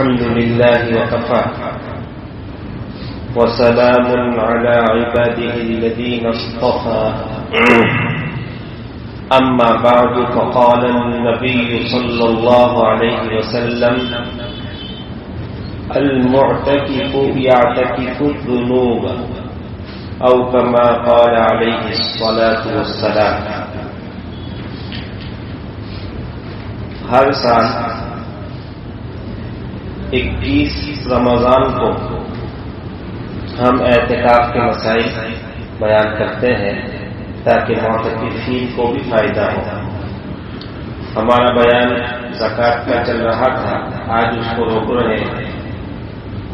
الحمد لله وكفى وسلام على عباده الذين اصطفى أما بعد فقال النبي صلى الله عليه وسلم المعتكف يعتكف الذنوب أو كما قال عليه الصلاة والسلام. ہر سال 21 رمضان کو ہم اعتکاف کے مسائل بیان کرتے ہیں تاکہ معتکفین کو بھی فائدہ ہو. ہمارا بیان زکوٰۃ کا چل رہا تھا، آج اس کو روک رہے ہیں.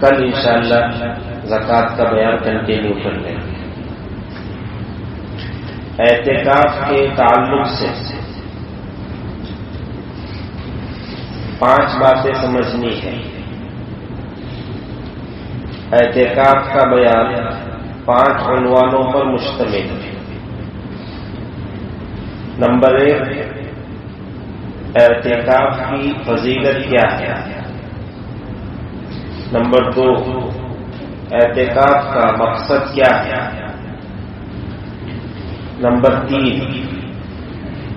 کل انشاءاللہ زکوٰۃ کا بیان کنٹینیو کر لیں گے. اعتکاف کے تعلق سے 5 باتیں سمجھنی ہے. اعتکاف کا بیان 5 عنوانوں پر مشتمل ہے. نمبر 1، اعتکاف کی فضیلت کیا ہے. نمبر 2، اعتکاف کا مقصد کیا ہے. نمبر 3،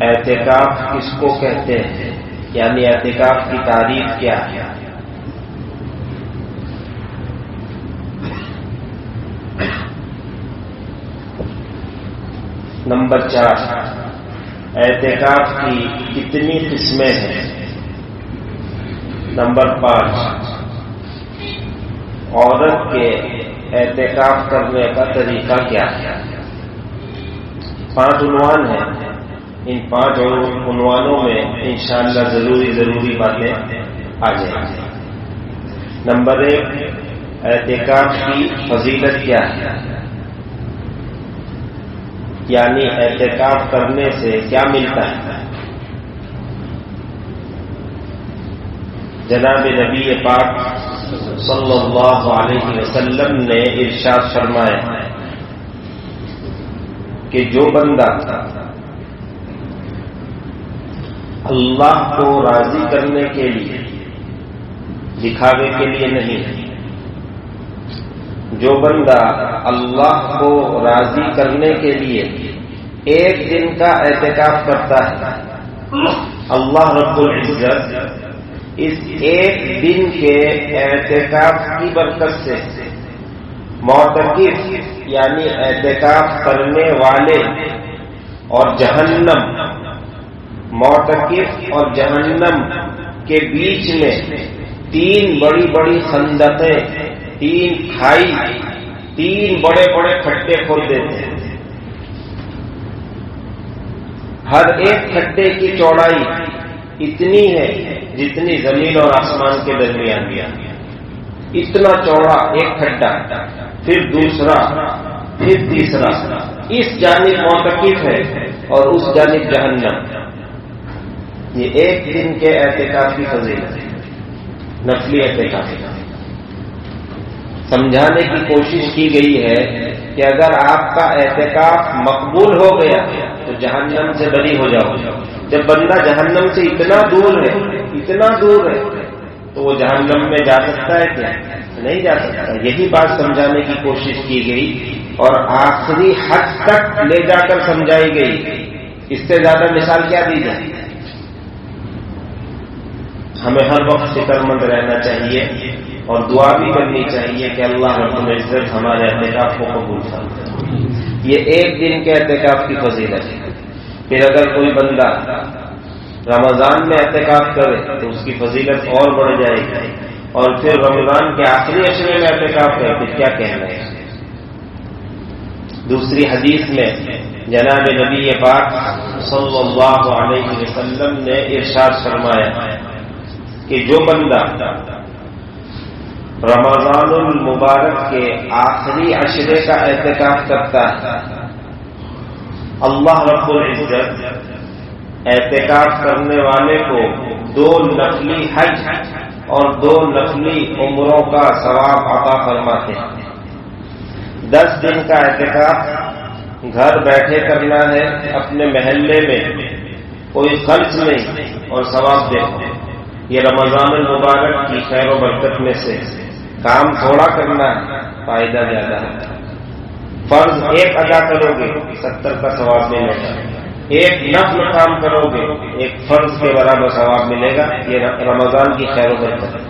اعتکاف کس کو کہتے ہیں، یعنی اعتکاف کی تعریف کیا ہے. نمبر 4، اعتکاف کی کتنی قسمیں ہیں. نمبر 5، عورت کے اعتکاف کرنے کا طریقہ کیا ہے. 5 عنوان ہیں. ان 5 عنوانوں میں انشاءاللہ ضروری باتیں آ جائیں گی. نمبر 1، اعتکاف کی فضیلت کیا ہے، یعنی اعتکاف کرنے سے کیا ملتا ہے. جناب نبی پاک صلی اللہ علیہ وسلم نے ارشاد فرمایا کہ جو بندہ اللہ کو راضی کرنے کے لیے، دکھاوے کے لیے نہیں، جو بندہ اللہ کو راضی کرنے کے لیے 1 دن کا اعتکاف کرتا ہے، اللہ رب العزت اس 1 دن کے اعتکاف کی برکت سے معتکف یعنی اعتکاف کرنے والے اور جہنم، معتکف اور جہنم کے بیچ میں 3 بڑی خندقیں، 3 کھائی، 3 بڑے کھڈے کھود دیتے ہیں. ہر ایک کھڈے کی چوڑائی اتنی ہے جتنی زمین اور آسمان کے درمیان بھی. اتنا چوڑا ایک کھڈا، پھر دوسرا، پھر تیسرا. اس جانب معتکف ہے اور اس جانب جہنم. یہ 1 دن کے اعتکاف کی فضیلت ہے، نفلی اعتکاف. سمجھانے کی کوشش کی گئی ہے کہ اگر آپ کا اعتکاف مقبول ہو گیا تو جہنم سے بری ہو جاؤ. جب بندہ جہنم سے اتنا دور ہے تو وہ جہنم میں جا سکتا ہے کیا؟ نہیں جا سکتا. یہی بات سمجھانے کی کوشش کی گئی اور آخری حد تک لے جا کر سمجھائی گئی. اس سے زیادہ مثال کیا دی جائے. ہمیں ہر وقت فکر مند رہنا چاہیے اور دعا بھی کرنی چاہیے کہ اللہ رب العزت ہمارے اعتکاف کو قبول فرمائے. یہ 1 دن کے اعتکاف کی فضیلت ہے. پھر اگر کوئی بندہ رمضان میں اعتکاف کرے تو اس کی فضیلت اور بڑھ جائے گی، اور پھر رمضان کے آخری عشرے میں اعتکاف کرے پھر کیا کہنا ہے. دوسری حدیث میں جناب نبی پاک صلی اللہ علیہ وسلم نے ارشاد فرمایا کہ جو بندہ رمضان المبارک کے آخری عشرے کا اعتکاف کرتا ہے، اللہ رب العزت اعتکاف کرنے والے کو 2 نفلی حج اور 2 نفلی عمروں کا ثواب عطا فرماتے ہیں. 10 دن کا اعتکاف گھر بیٹھے کرنا ہے، اپنے محلے میں کوئی خرچ نہیں اور ثواب دیکھو. یہ رمضان المبارک کی خیر و برکت میں سے کام تھوڑا کرنا ہے، فائدہ زیادہ ہے۔ فرض ایک ادا کرو گے 70 کا ثواب ملے گا، ایک نفل کام کرو گے ایک فرض کے برابر ثواب ملے گا۔ یہ رمضان کی خیر و برکت ہے۔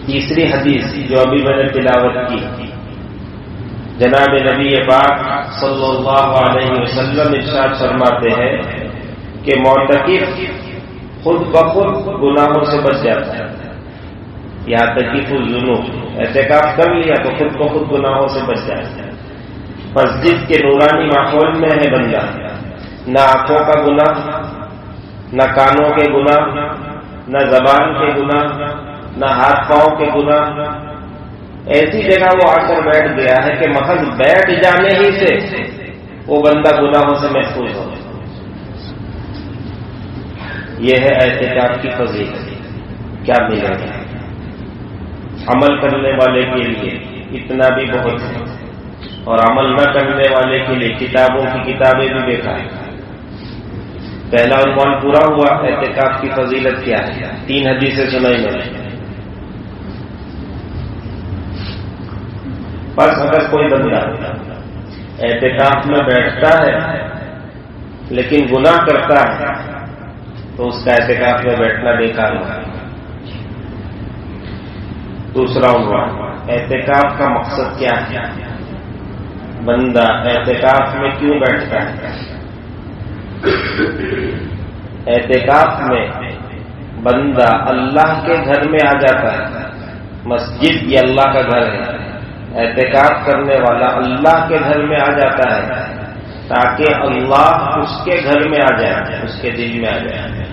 تیسری حدیث جو ابھی میں نے تلاوت کی، جناب نبی پاک صلی اللہ علیہ وسلم ارشاد فرماتے ہیں کہ معتکف خود بخود گناہوں سے بچ جاتا ہے، یہاں تک کہ الذنوب، اعتکاف کر لیا تو خود بخود گناہوں سے بچ جاتا ہے۔ مسجد کے نورانی ماحول میں ہے بندہ، نہ آنکھوں کا گناہ، نہ کانوں کے گناہ، نہ زبان کے گناہ، نہ ہاتھ پاؤں کے گناہ۔ ایسی جگہ وہ آ کر بیٹھ گیا ہے کہ محض بیٹھ جانے ہی سے وہ بندہ گناہوں سے محفوظ ہو۔ یہ ہے اعتکاف کی فضیلت۔ کیا ملے گا؟ عمل کرنے والے کے لیے اتنا بھی بہت ہے، اور عمل نہ کرنے والے کے لیے کتابوں کی کتابیں بھی بیکار۔ پہلا عنوان پورا ہوا، اعتکاف کی فضیلت کیا ہے۔ 3 حدیثیں سنائی میں نے۔ بس اگر کوئی بندہ اعتکاف میں بیٹھتا ہے لیکن گناہ کرتا ہے تو اس کا اعتکاف میں بیٹھنا بیکار ہوگا۔ دوسرا عنوان، اعتکاف کا مقصد کیا ہے؟ بندہ اعتکاف میں کیوں بیٹھتا ہے؟ اعتکاف میں بندہ اللہ کے گھر میں آ جاتا ہے۔ مسجد یہ اللہ کا گھر ہے، اعتکاف کرنے والا اللہ کے گھر میں آ جاتا ہے تاکہ اللہ اس کے گھر میں آ جائے، اس کے دل میں آ جائے۔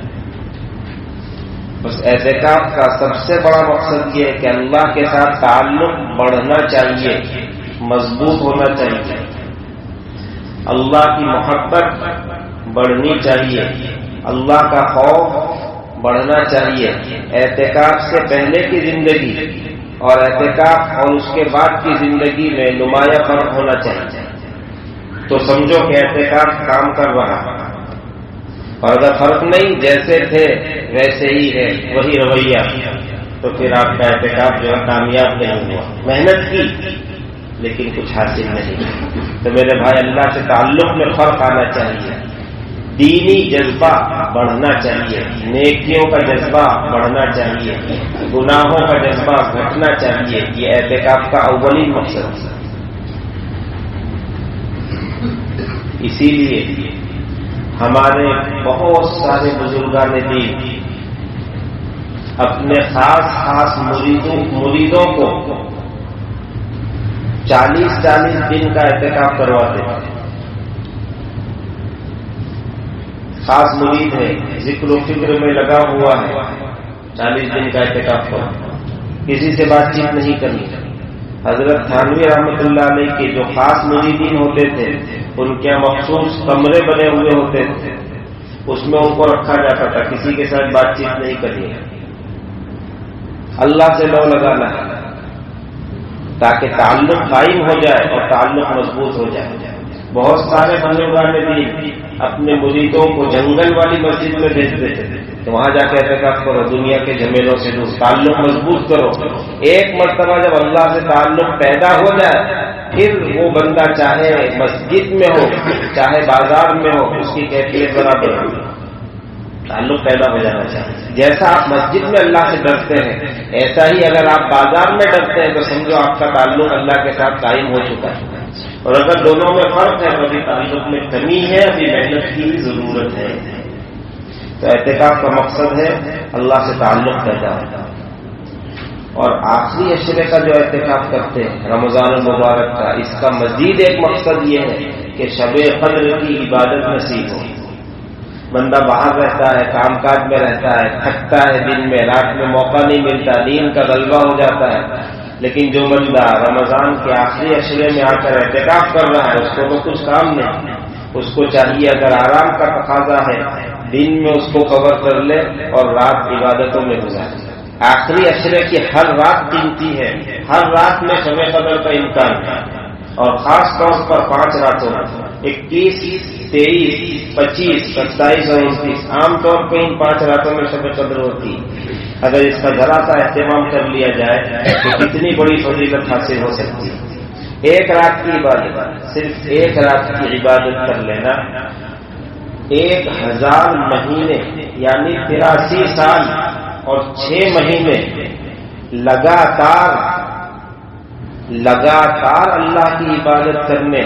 بس اعتکاف کا سب سے بڑا مقصد یہ ہے کہ اللہ کے ساتھ تعلق بڑھنا چاہیے، مضبوط ہونا چاہیے، اللہ کی محبت بڑھنی چاہیے، اللہ کا خوف بڑھنا چاہیے۔ اعتکاف سے پہلے کی زندگی اور اعتکاف اور اس کے بعد کی زندگی میں نمایاں فرق ہونا چاہیے، تو سمجھو کہ اعتکاف کام کر رہا ہے۔ اور اگر فرق نہیں، جیسے تھے ویسے ہی ہے، وہی رویہ، تو پھر آپ کا اعتکاف جو ہے کامیاب نہیں ہوا۔ محنت کی لیکن کچھ حاصل نہیں۔ تو میرے بھائی، اللہ سے تعلق میں فرق آنا چاہیے، دینی جذبہ بڑھنا چاہیے، نیکیوں کا جذبہ بڑھنا چاہیے، گناہوں کا جذبہ گھٹنا چاہیے۔ یہ اعتکاف کا اولین مقصد ہے۔ اسی لیے ہمارے بہت سارے بزرگان دین اپنے خاص مریدوں کو 40 دن کا اعتکاف کرواتے ہیں۔ خاص مرید ہے، ذکر و فکر میں لگا ہوا ہے، 40 دن کا اعتکاف کرو، کسی سے بات چیت نہیں کرنی۔ حضرت تھانوی رحمۃ اللہ علیہ کے جو خاص مریدین ہوتے تھے، ان کے مخصوص کمرے بنے ہوئے ہوتے تھے، اس میں ان کو رکھا جاتا تھا، کسی کے ساتھ بات چیت نہیں کرنی ہے، اللہ سے لو لگانا ہے تاکہ تعلق قائم ہو جائے اور تعلق مضبوط ہو جائے۔ بہت سارے بزرگان دین اپنے مریدوں کو جنگل والی مسجد میں بھیجتے تھے کہ وہاں جا کے اعتکاف کرو، دنیا کے جھمیلوں سے دور، تعلق مضبوط کرو۔ ایک مرتبہ جب اللہ سے تعلق پیدا ہو جائے، پھر وہ بندہ چاہے مسجد میں ہو چاہے بازار میں ہو، اس کی کیفیت برابر ہو، تعلق پیدا ہو جانا چاہیے۔ جیسا آپ مسجد میں اللہ سے ڈرتے ہیں، ایسا ہی اگر آپ بازار میں ڈرتے ہیں تو سمجھو آپ کا تعلق اللہ کے ساتھ قائم ہو چکا ہے۔ اور اگر دونوں میں فرق ہے تو ابھی تعلق میں کمی ہے، ابھی محنت کی ضرورت ہے۔ تو اعتکاف کا مقصد ہے اللہ سے تعلق پیدا ہوتا ہے۔ اور آخری عشرے کا جو اعتکاف کرتے ہیں رمضان المبارک کا، اس کا مزید ایک مقصد یہ ہے کہ شب قدر کی عبادت نصیب ہو۔ بندہ باہر رہتا ہے، کام کاج میں رہتا ہے، تھکتا ہے، دن میں رات میں موقع نہیں ملتا، دین کا غلبہ ہو جاتا ہے، لیکن جو بندہ رمضان کے آخری عشرے میں آ کر اعتکاف کر رہا ہے، اس کو تو کچھ کام نہیں، اس کو چاہیے اگر آرام کا تقاضا ہے دن میں اس کو کور کر لے اور رات عبادتوں میں گزارے۔ آخری عشرے کی ہر رات قیمتی ہے، ہر رات میں شب قدر کا امکان ہے، اور خاص طور پر 5 راتوں 21، 23, 25, 27 اور 29 عام طور پہ ان 5 راتوں میں شب قدر ہوتی ہے. اگر اس کا ذرا سا اہتمام کر لیا جائے تو کتنی بڑی فضیلت حاصل ہو سکتی ہے. ایک رات کی عبادت، صرف ایک رات کی عبادت کر لینا 1000 مہینے یعنی 83 سال اور 6 مہینے لگاتار اللہ کی عبادت کرنے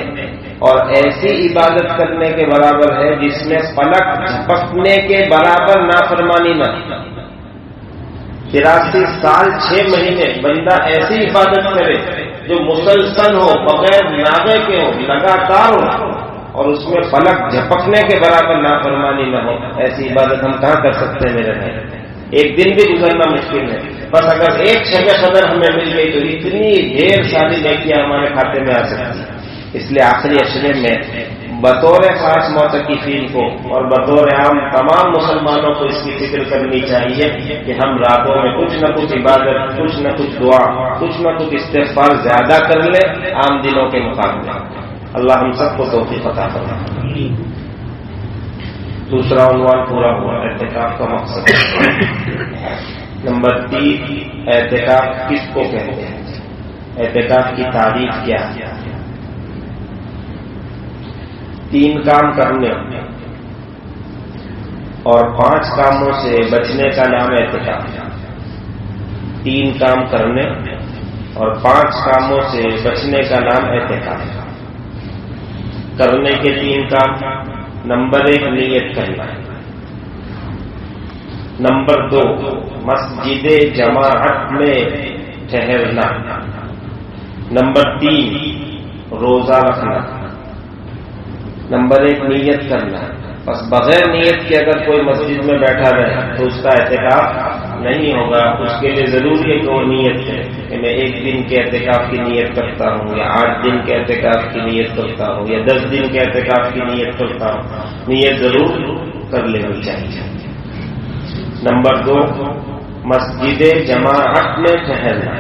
اور ایسی عبادت کرنے کے برابر ہے جس میں پلک جھپکنے کے برابر نافرمانی نہ. 83 سال 6 مہینے بندہ ایسی عبادت کرے جو مسلسل ہو، بغیر ناغے کے ہو، لگاتار ہو اور اس میں پلک جھپکنے کے برابر نافرمانی نہ ہو. ایسی عبادت ہم کہاں کر سکتے ہیں میرے بھائی؟ ایک دن بھی گزرنا مشکل ہے. بس اگر ایک شب قدر ہمیں مل گئی تو اتنی ڈھیر ساری نیکیاں ہمارے کھاتے میں آ سکتی ہیں. اس لیے آخری عشرے میں بطور خاص معتکفین کو اور بطور عام تمام مسلمانوں کو اس کی فکر کرنی چاہیے کہ ہم راتوں میں کچھ نہ کچھ عبادت، کچھ نہ کچھ دعا، کچھ نہ کچھ استغفار زیادہ کر لیں عام دنوں کے مقابلے. اللہ ہم سب کو توفیق عطا فرمائے. دوسرا عنوان پورا ہوا، اعتکاف کا مقصد. نمبر 3، اعتکاف کس کو کہتے ہیں؟ اعتکاف کی تعریف کیا ہے؟ 3 کام کرنے اور 5 کاموں سے بچنے کا نام اعتکاف. 3 کام کرنے اور 5 کاموں سے بچنے کا نام اعتکاف. کرنے کے 3 کام: نمبر 1 نیت کرنا، نمبر 2 مسجد جماعت میں ٹھہرنا، نمبر 3 روزہ رکھنا. نمبر 1 نیت کرنا. بس بغیر نیت کے اگر کوئی مسجد میں بیٹھا رہے تو اس کا اعتکاف نہیں ہوگا. اس کے لیے ضروری ہے کہ وہ نیت کرے کہ میں 1 دن کے اعتکاف کی نیت کرتا ہوں، یا 8 دن کے اعتکاف کی نیت کرتا ہوں، یا 10 دن کے اعتکاف کی نیت کرتا ہوں. نیت ضرور کر لینی چاہیے. نمبر 2 مسجد جماعت میں ٹھہرنا.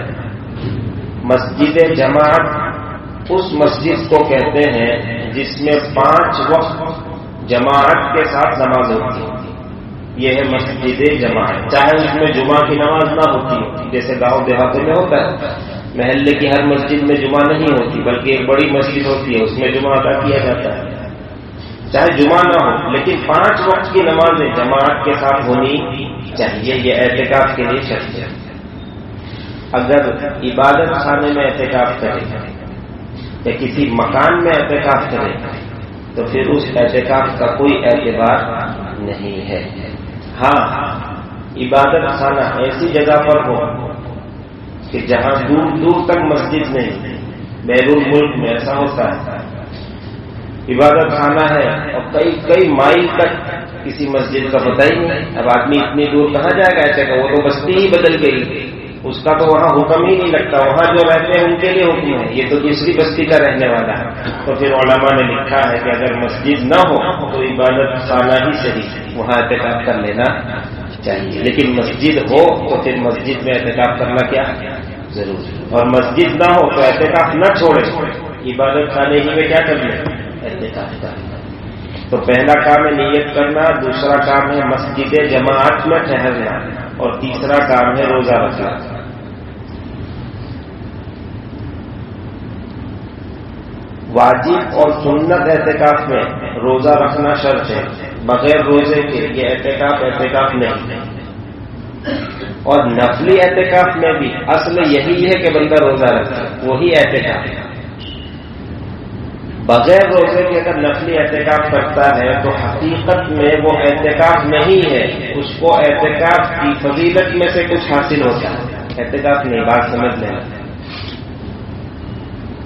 مسجد جماعت اس مسجد کو کہتے ہیں جس میں 5 وقت جماعت کے ساتھ نماز ہوتی ہے. یہ ہے مسجد جماعت. چاہے اس میں جمعہ کی نماز نہ ہوتی جیسے گاؤں دیہاتوں میں ہوتا ہے، محلے کی ہر مسجد میں جمعہ نہیں ہوتی بلکہ ایک بڑی مسجد ہوتی ہے، اس میں جمعہ ادا کیا جاتا ہے. چاہے جمعہ نہ ہو لیکن 5 وقت کی نمازیں جماعت کے ساتھ ہونی چاہیے. یہ اعتکاف کے لیے شرط ہے. اگر عبادت خانے میں اعتکاف کرے یا کسی مکان میں اعتکاف کرے تو پھر اس اعتکاف کا کوئی اعتبار نہیں ہے. ہاں، عبادت خانہ ایسی جگہ پر ہو کہ جہاں دور دور تک مسجد نہیں. بیرون ملک میں ایسا ہوتا ہے، عبادت خانہ ہے اور کئی مائل تک کسی مسجد کا پتہ ہی نہیں. اب آدمی اتنی دور کہاں جائے گا؟ ایسے کہ وہ تو بستی ہی بدل گئی، اس کا تو وہاں حکم ہی نہیں لگتا. وہاں جو رہتے ہیں ان کے لیے حکم ہے، یہ تو دوسری بستی کا رہنے والا ہے. تو پھر علماء نے لکھا ہے کہ اگر مسجد نہ ہو تو عبادت خانہ ہی صحیح، وہاں اعتکاف کر لینا چاہیے. لیکن مسجد ہو تو پھر مسجد میں اعتکاف کرنا کیا ضروری ہے. اور مسجد نہ ہو تو اعتکاف نہ چھوڑے، عبادت خانے ہی میں کیا کرنا؟ اعتکاف کرنا. تو پہلا کام ہے نیت کرنا، دوسرا کام ہے مسجد جماعت میں ٹھہرنا، اور تیسرا کام ہے روزہ رکھنا. واجب اور سنت اعتکاف میں روزہ رکھنا شرط ہے. بغیر روزے کے یہ اعتکاف نہیں. اور نفلی اعتکاف میں بھی اصل یہی ہے کہ بندہ روزہ رکھے، وہی اعتکاف ہے. بغیر روزے کے اگر نفلی اعتکاف کرتا ہے تو حقیقت میں وہ اعتکاف نہیں ہے، اس کو اعتکاف کی فضیلت میں سے کچھ حاصل ہوتا ہے. اعتکاف نہیں. بات سمجھ لینا،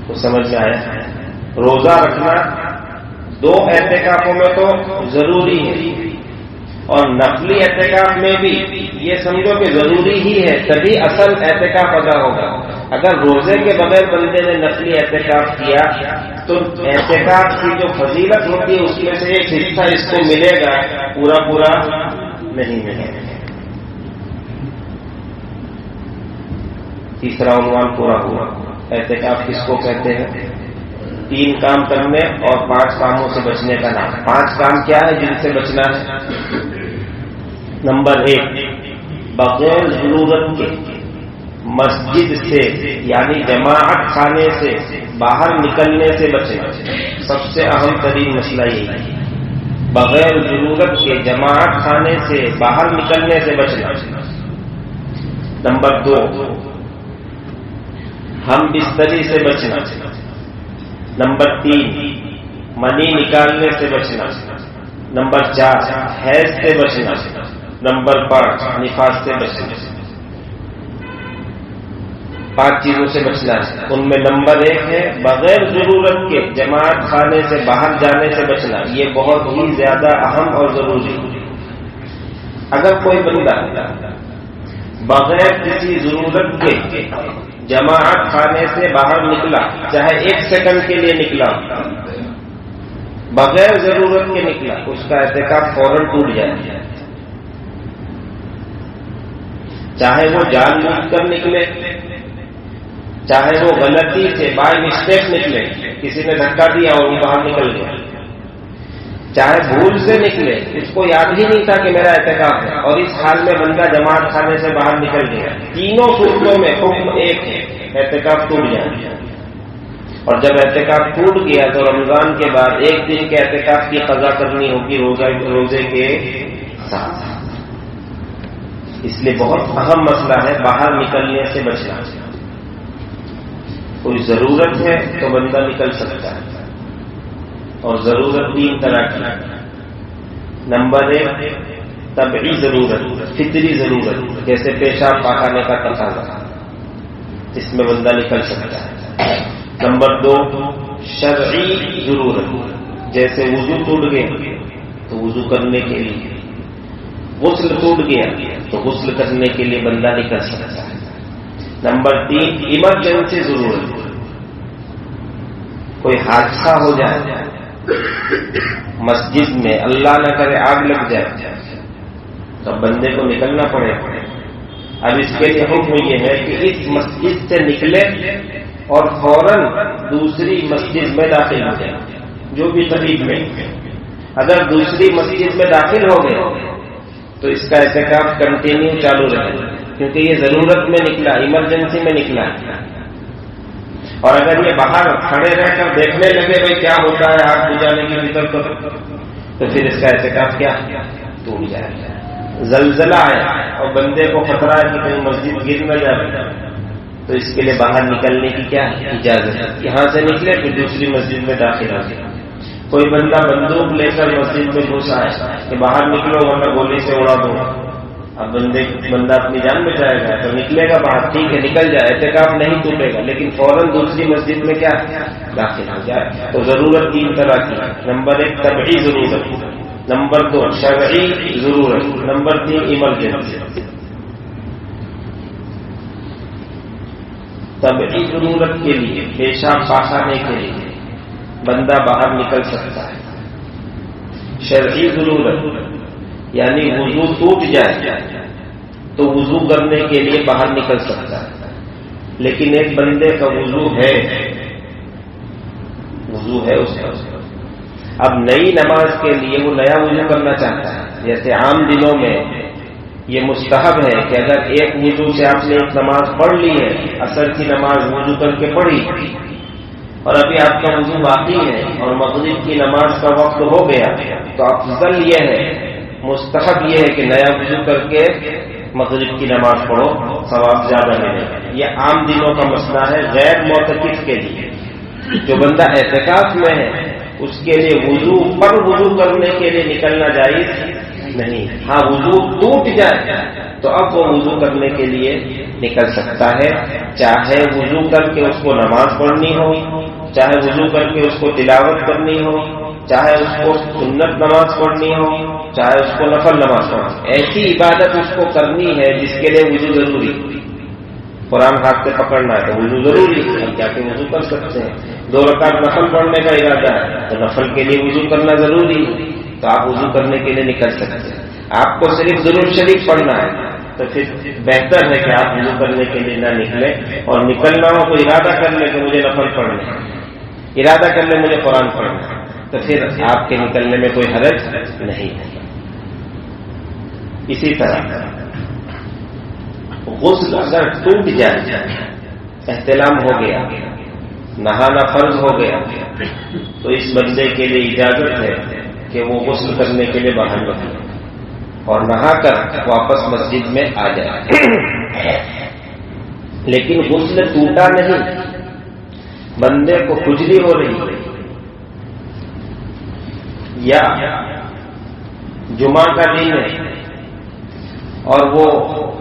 تو سمجھ میں آیا. روزہ رکھنا 2 اعتکافوں میں تو ضروری ہے، اور نفلی اعتکاف میں بھی یہ سمجھو کہ ضروری ہی ہے، تبھی اصل اعتکاف ادا ہوگا. اگر روزے کے بغیر بندے نے نفلی اعتکاف کیا تو اعتکاف کی جو فضیلت ہوتی ہے اس میں سے ایک حصہ اس کو ملے گا، پورا نہیں ملے گا. تیسرا عنوان پورا ہوا. اعتکاف کس کو کہتے ہیں؟ 3 کام کرنے اور 5 کاموں سے بچنے کا نام. 5 کام کیا ہے جن سے بچنا ہے؟ نمبر 1، بغیر ضرورت کے مسجد سے یعنی جماعت خانے سے باہر نکلنے سے بچنا. سب سے اہم ترین مسئلہ یہی ہے، بغیر ضرورت کے جماعت خانے سے باہر نکلنے سے بچنا. نمبر 2، ہم بستری سے بچنا. نمبر 3، منی نکالنے سے بچنا. نمبر 4، حیض سے بچنا. نمبر 5، نفاس سے بچنا. 5 چیزوں سے بچنا ہے. ان میں نمبر 1 ہے بغیر ضرورت کے جماعت خانے سے باہر جانے سے بچنا. یہ بہت ہی زیادہ اہم اور ضروری ہے. اگر کوئی بندہ بغیر کسی ضرورت کے جماعت خانے سے باہر نکلا، چاہے 1 سیکنڈ کے لیے نکلا، بغیر ضرورت کے نکلا، اس کا اعتکاف فوراً ٹوٹ جائے. چاہے وہ جان بوجھ کر نکلے، چاہے وہ غلطی سے بائی مسٹیک نکلے، کسی نے دھکا دیا اور وہ باہر نکل گیا، چاہے بھول سے نکلے، اس کو یاد ہی نہیں تھا کہ میرا اعتکاف ہے، اور اس حال میں بندہ جماعت خانے سے باہر نکل گیا. تینوں صورتوں میں حکم ایک ہے، اعتکاف ٹوٹ جائے. اور جب اعتکاف ٹوٹ گیا تو رمضان کے بعد 1 دن کے اعتکاف کی قضا کرنی ہوگی روزے کے ساتھ. اس لیے بہت اہم مسئلہ ہے باہر نکلنے سے بچنا. کوئی ضرورت ہے تو بندہ نکل سکتا ہے، اور ضرورت 3 طرح کی. نمبر 1، طبعی ضرورت، فطری ضرورت، جیسے پیشاب پاخانے کا تقاضا، اس میں بندہ نکل سکتا ہے. نمبر 2، شرعی ضرورت، جیسے وضو ٹوٹ گیا تو وضو کرنے کے لیے، غسل ٹوٹ گیا تو غسل کرنے کے لیے بندہ نکل سکتا ہے. نمبر 3، ایمرجنسی ضرورت، کوئی حادثہ ہو جائے مسجد میں، اللہ نہ کرے آگ لگ جائے تو بندے کو نکلنا پڑے. اب اس کے لیے حکم یہ ہے کہ اس مسجد سے نکلے اور فوراً دوسری مسجد میں داخل ہو جائے جو بھی قریب میں. اگر دوسری مسجد میں داخل ہو گئے تو اس کا اعتکاف کنٹینیو چالو رہے، کیونکہ یہ ضرورت میں نکلا، ایمرجنسی میں نکلا. اور اگر یہ باہر کھڑے رہ کر دیکھنے لگے بھائی کیا ہوتا ہے آگ بجھانے کی فکر تو پھر اس کا اعتکاف کیا ٹوٹ جائے گا. زلزلہ آیا اور بندے کو خطرہ ہے کہ کہیں مسجد گر نہ جائے تو اس کے لیے باہر نکلنے کی کیا اجازت ہے. یہاں سے نکلے پھر دوسری مسجد میں داخل ہو گیا. کوئی بندہ بندوق لے کر مسجد میں گھسا ہے کہ باہر نکلو ورنہ گولی سے اڑا دو. اب بندہ اپنی جان بچائے گا تو نکلے گا باہر، ٹھیک ہے نکل جائے، اعتکاف نہیں ٹوٹے گا، لیکن فوراً دوسری مسجد میں کیا داخل ہو جائے. تو ضرورت 3 طرح کی. نمبر 1، طبعی ضرورت. نمبر 2، شرعی ضرورت. Number 3، emergency. طبعی ضرورت کے لیے، پیشاب پاخانے کے لیے بندہ باہر نکل سکتا ہے. شرعی ضرورت یعنی وضو ٹوٹ جائے تو وضو کرنے کے لیے باہر نکل سکتا ہے. لیکن ایک بندے کا وضو ہے اس کا، اب نئی نماز کے لیے وہ نیا وضو کرنا چاہتا ہے. جیسے عام دنوں میں یہ مستحب ہے کہ اگر ایک وضو سے آپ نے ایک نماز پڑھ لی ہے، عصر کی نماز وضو کر کے پڑھی، اور ابھی آپ کا وضو باقی ہے اور مغرب کی نماز کا وقت ہو گیا، تو افضل یہ ہے، مستحب یہ ہے کہ نیا وضو کر کے مغرب کی نماز پڑھو، ثواب زیادہ ملے گا. یہ عام دنوں کا مسئلہ ہے. غیر معتکف کے لیے، جو بندہ اعتکاف میں ہے، اس کے لیے وضو کرنے کے لیے نکلنا جائز نہیں. ہاں وضو ٹوٹ جائے تو اب وہ وضو کرنے کے لیے نکل سکتا ہے، چاہے وضو کر کے اس کو نماز پڑھنی ہو، چاہے وضو کر کے اس کو تلاوت کرنی ہو، چاہے اس کو سنت نماز پڑھنی ہو، چاہے اس کو نفل نماز پڑھنی. ایسی عبادت اس کو کرنی ہے جس کے لیے وضو ضروری. قرآن ہاتھ سے پکڑنا ہے تو وضو ضروری ہے، اب جا کے وضو کر سکتے ہیں. 2 رکعت نفل پڑھنے کا ارادہ ہے تو نفل کے لیے وضو کرنا ضروری ہے، تو آپ وضو کرنے کے لیے نکل سکتے ہیں. آپ کو صرف ضرور شریف پڑھنا ہے تو پھر بہتر ہے کہ آپ وضو کرنے کے لیے نہ نکلیں، اور نکلنا ہو تو ارادہ کر لیں کہ مجھے نفل پڑھنا ہے. ارادہ کر لے مجھے قرآن پڑھنا ہے، تو پھر آپ کے نکلنے میں کوئی حرج نہیں ہے۔ اسی طرح غسل اگر ٹوٹ جائے، احتلام ہو گیا، نہانا فرض ہو گیا، تو اس بندے کے لیے اجازت ہے کہ وہ غسل کرنے کے لیے باہر نکلے اور نہا کر واپس مسجد میں آ جائے۔ لیکن غسل ٹوٹا نہیں، بندے کو کھجلی ہو رہی ہے، یا جمعہ کا دن ہے اور وہ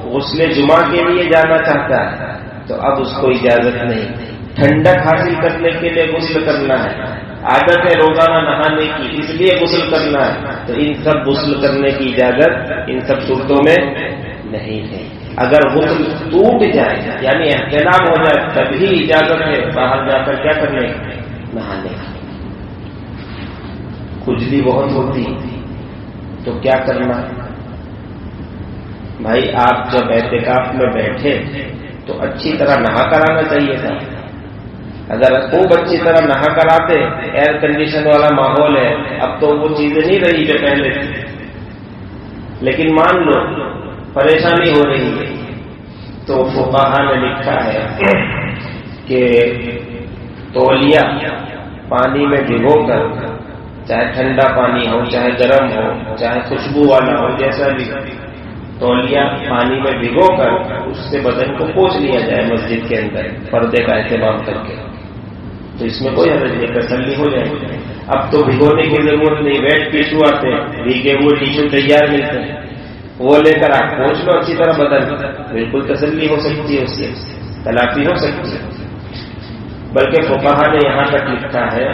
غسل جمعہ کے لیے جانا چاہتا ہے، تو اب اس کو اجازت نہیں۔ ٹھنڈک حاصل کرنے کے لیے غسل کرنا ہے، عادت ہے روزانہ نہانے کی، اس لیے غسل کرنا ہے، تو ان سب غسل کرنے کی اجازت ان سب صورتوں میں نہیں ہے۔ اگر غسل ٹوٹ جائے یعنی احتلام ہو جائے، تبھی اجازت ہے باہر جا کر کیا کرنے، نہانے کی۔ کھجلی بہت ہوتی تو کیا کرنا؟ بھائی آپ جب اعتکاف میں بیٹھے تو اچھی طرح نہا کر آنا چاہیے تھا۔ اگر خوب اچھی طرح نہا کر آتے، ایئر کنڈیشن والا ماحول ہے، اب تو وہ چیزیں نہیں رہی جو پہلے تھی، لیکن مان لو پریشانی ہو رہی ہے، تو فقہا نے لکھا ہے کہ تولیہ پانی میں بھگو کر، چاہے ٹھنڈا پانی ہو، چاہے گرم ہو، چاہے خوشبو والا ہو، جیسا بھی، تولیہ پانی میں بھگو کر اس سے بدن کو پوچھ لیا جائے مسجد کے اندر پردے کا اہتمام کر کے، تو اس میں کوئی حرج نہیں، تسلی ہو جائے۔ اب تو بھگونے کی ضرورت نہیں، ویٹ ٹیشو آتے ہیں، بھیگے ہوئے ٹیشو تیار ملتے ہیں، وہ لے کر آپ پوچھ لو اچھی طرح بدن، بالکل تسلی ہو سکتی ہے، اس سے تلافی ہو سکتی ہے۔ بلکہ فقہا نے یہاں تک لکھا ہے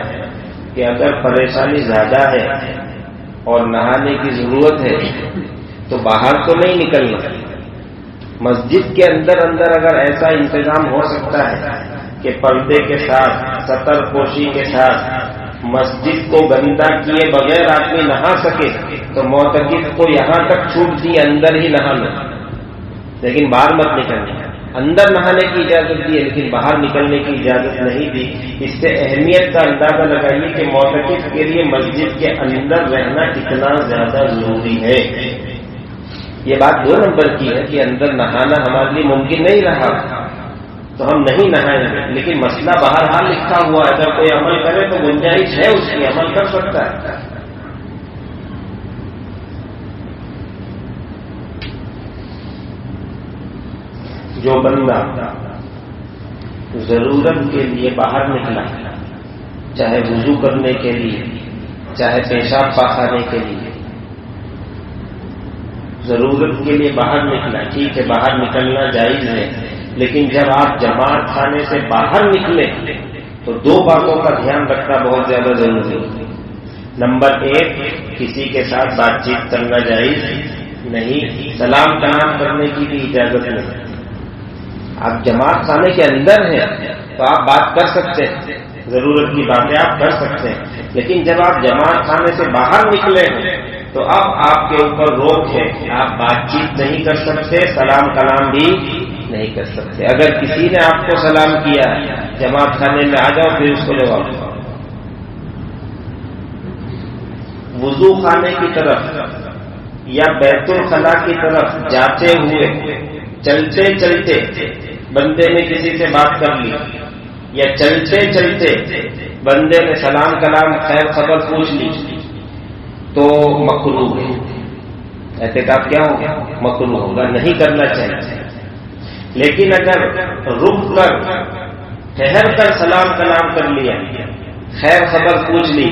کہ اگر پریشانی زیادہ ہے اور نہانے کی ضرورت ہے تو باہر تو نہیں نکلنا، مسجد کے اندر اگر ایسا انتظام ہو سکتا ہے کہ پردے کے ساتھ، ستر پوشی کے ساتھ مسجد کو گندا کیے بغیر آدمی نہا سکے، تو معتکف کو یہاں تک چھوٹ دی اندر ہی نہا لو، لیکن باہر مت نکلنا۔ اندر نہانے کی اجازت دی ہے لیکن باہر نکلنے کی اجازت نہیں دی۔ اس سے اہمیت کا اندازہ لگائیے کہ معتکف کے لیے مسجد کے اندر رہنا کتنا زیادہ ضروری ہے۔ یہ بات 2 نمبر کی ہے کہ اندر نہانا ہمارے لیے ممکن نہیں رہا تو ہم نہیں نہائیں گے، لیکن مسئلہ بہرحال لکھا ہوا ہے، اگر کوئی عمل کرے تو گنجائش ہے، اس کی عمل کر سکتا ہے۔ جو بندہ ضرورت کے لیے باہر نکلا، چاہے وضو کرنے کے لیے، چاہے پیشاب پاخانے کے لیے، ضرورت کے لیے باہر نکلا، ٹھیک ہے باہر نکلنا جائز ہے، لیکن جب آپ جماعت خانے سے باہر نکلے تو 2 باتوں کا دھیان رکھنا بہت زیادہ ضروری ہے۔ نمبر 1، کسی کے ساتھ بات چیت کرنا جائز نہیں، سلام کلام کرنے کی بھی اجازت نہیں۔ آپ جماعت خانے کے اندر ہیں تو آپ بات کر سکتے ہیں، ضرورت کی باتیں آپ کر سکتے ہیں، لیکن جب آپ جماعت خانے سے باہر نکلے ہیں تو اب آپ کے اوپر روک ہے، آپ بات چیت نہیں کر سکتے، سلام کلام بھی نہیں کر سکتے۔ اگر کسی نے آپ کو سلام کیا جماعت خانے میں آ جاؤ، پھر اس کو جواب دو۔ وضو خانے کی طرف یا بیت الخلا کی طرف جاتے ہوئے چلتے چلتے بندے نے کسی سے بات کر لی، یا چلتے چلتے بندے نے سلام کلام خیر خبر پوچھ لی، تو مکروہ ہے۔ اعتکاف کیا ہوگا؟ مکروہ ہوگا، نہیں کرنا چاہیے۔ لیکن اگر رک کر ٹھہر کر سلام کلام کر لیا، خیر خبر پوچھ لی،